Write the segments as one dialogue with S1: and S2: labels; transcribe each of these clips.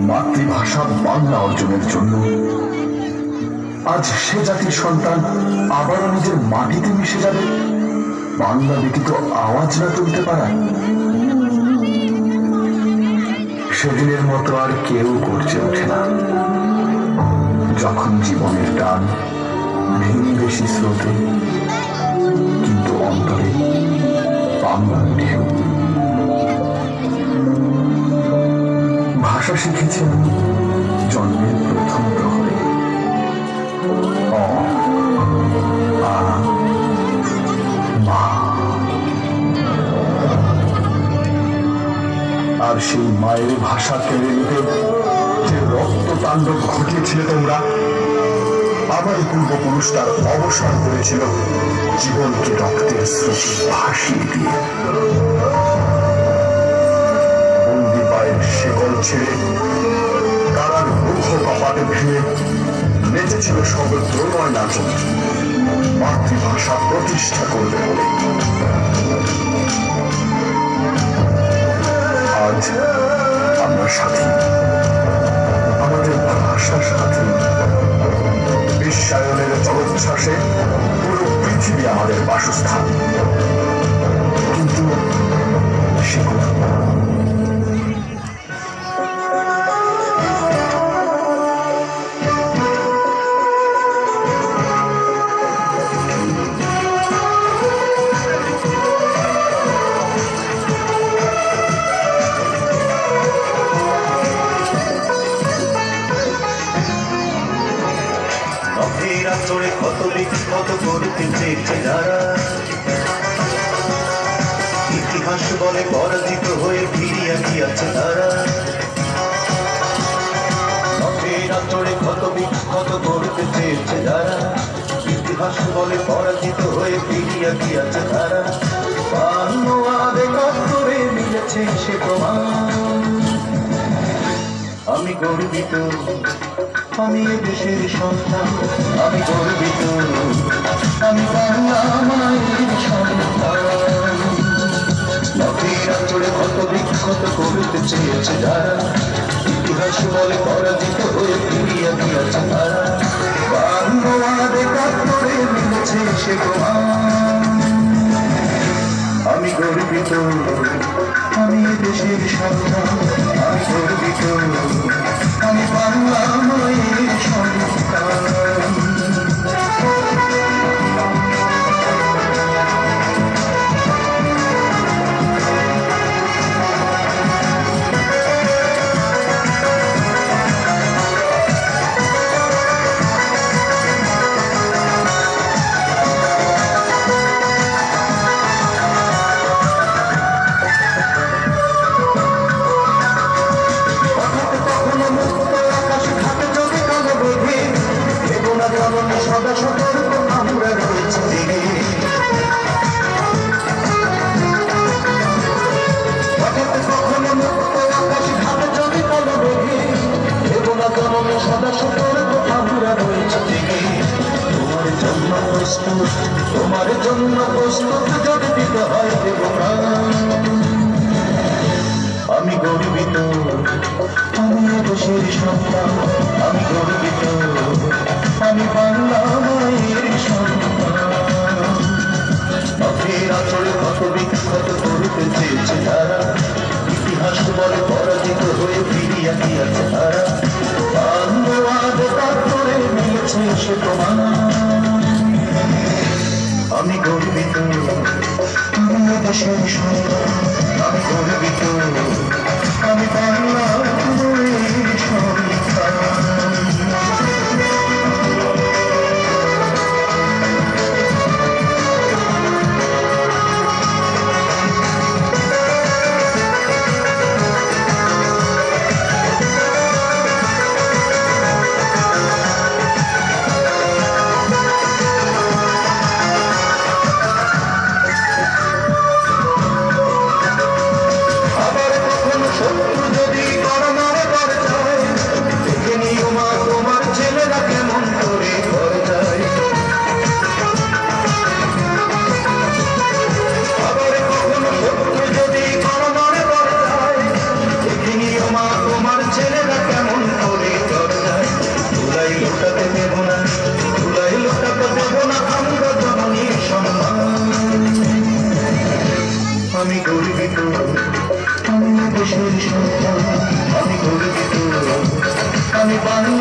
S1: মাতৃভাষা বাংলা অর্জনের জন্য আজ সে জাতির সন্তান আবারও নিজের মাটিতে মিশে যাবে বাংলা ব্যতীত আওয়াজ না তুলতে পারায়। সেদিনের মতো আর কেউ গর্জে ওঠে না যখন জীবনের টান ভিনদেশি স্রোতে, কিন্তু অন্তরে বাংলার ঢেউ। ভাষা শিখেছি আমি জন্মের প্রথম প্রহরে। অ, আ, মা। আর সেই মায়ের ভাষা কেড়ে নিতে যে রক্ত তাণ্ডব ঘটিয়েছিলে তোমরা, আমার পূর্বপুরুষ তার অবসান করেছিল জীবনকে রক্তের স্রোতে ভাসিয়ে দিয়ে। বন্দি পায়ের শেকল ছেড়ে তারার রুহ কপাটে ভেঙে নেচেছিল সব দ্রোময় নাচন মাতৃভাষা প্রতিষ্ঠা করবে বলে। আজ আমরা সাথী, আমাদের ভাষা সাথী। বিশ্বায়নের জলোচ্ছ্বাসে পুরো পৃথিবী আমাদের বাসস্থান, কিন্তু
S2: চড়ে কত বিখ্যাত করতে চেয়েছে যারা, ইতিহাস বলে পরাজিত হয়ে ফিরিয়া গিয়াছে তারা। চড়ে কত বিখ্যাত করতে চেয়েছে যারা, ইতিহাস বলে পরাজিত হয়ে ফিরিয়া গিয়াছে তারা। বাংলাদেশ করে মিলেছে সে প্রমাণ। আমি গর্বিত, আমি দেশের সন্তান। আমি গর্বিত, আমি বাংলা মায়ের সন্তান। নদীরা চড়ে কত বিখ্যাত করতে চেয়েছে যারা, ইতিহাস বলে পরাজিত হয়ে ফিরিয়া গিয়েছে তারা। বাংলাদেশ করে মিলেছে সে প্রমাণ। আমি গর্বিত, আমি দেশের সন্তান। আমি গর্বিত, আমি বাংলা মায়ের সন্তান। সদা সতর্ক আমরা রয়েছে দিকে, কখনো মুক্ত আকাশ ঘাটে যদি কালো মেঘে, দেবো না জনমে সদা সতর্ক আমরা রয়েছে দিকে। তোমার জন্য প্রস্তুত, তোমার জন্য প্রস্তুত যদি দিতে হয় দেব না। আমি গর্বিত, আমি দেশের সন্তান। আমি গর্বিত, আমি বাংলা মায়ের সন্তান। আচরে কত বিখ্যাত করতে চেয়েছে তারা, ইতিহাস বলে পরাজিত হয়ে ফিরিয়া গিয়েছে তারা। বাংলাদেশ করে মিলেছে সে প্রমাণ। আমি গর্বিত, আমি দেশের সন্তান। আমি গর্বিত, আমি বাংলা মায়ের সন্তান। শত্রু যদি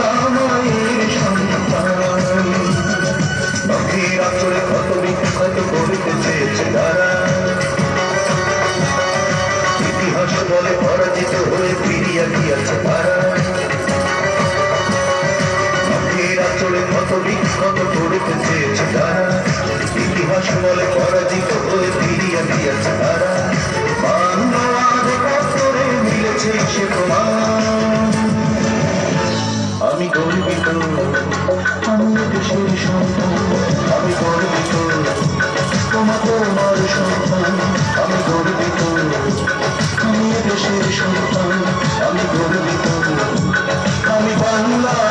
S2: বাংলা মায়ের সন্তান। নদীর আঁচলে কত বিখ্যাত করিতে চেয়েছে তারা, ইতিহাস বলে পরাজিত হয়ে ফিরিয়া গিয়াছে তারা। নদীর আঁচলে কত বিখ্যাত করিতে চেয়েছে তারা, ইতিহাস বলে পরাজিত হয়ে ফিরিয়া গিয়াছে তারা। বাংলার পত্তরে মিলেছে সে প্রমাণ। আমি গর্বিত, আমি দেশের সন্তান। আমি গর্বিত, তোমার সন্তান। আমি গর্বিত, আমি দেশের সন্তান। আমি গর্বিত, আমি বাংলা